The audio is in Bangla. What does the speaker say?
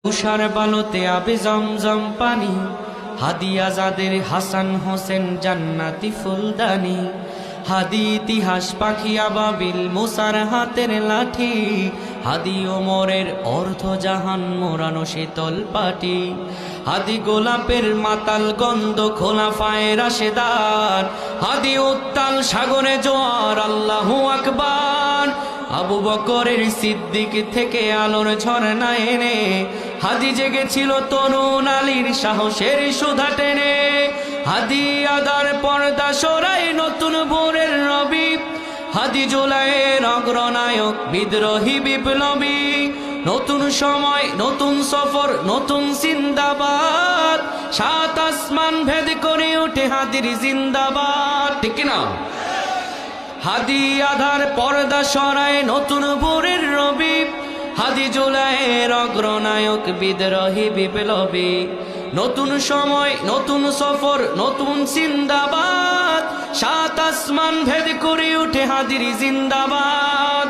তুষার বালুতে আবে জমজম পানি, হাদি আজাদের হাসান হোসেন জান্নাতি ফুলদানি। হাদি ইতিহাস পাখি আবাবিল মুসার হাতের লাঠি, হাদি ওমরের অর্ধ জাহান মোরানো শীতল পাটি। হাদি গোলাপের মাতাল গন্ধ খোলাফায়ে রাশেদার, হাদি উত্তাল সাগরে জোয়ার আল্লাহু আকবার। আবু বকরের সিদ্দিক থেকে আলোর ঝর্ণা এনে, হাদি জেগেছিল তরুণ আলীর সাহসের সুধা টেনে। হাদি আদার পর্দা সরাই নতুন ভোরের রবি, হাদি জুলাইয়ের অগ্রনায়ক বিদ্রোহী বিপ্লবী। নতুন সময় নতুন সফর নতুন জিন্দাবাদ, সাত আসমান ভেদ করে ওঠে হাদির জিন্দাবাদ। ঠিক না? হাদি আধার পর্দা সরায় নতুন ভোরের রবি, হাদি জুলাইয়ের অগ্রনায়ক বিদ্রোহী বিপ্লবী। নতুন সময় নতুন সফর নতুন জিন্দাবাদ, সাত আসমান ভেদ করে ওঠে হাদির জিন্দাবাদ।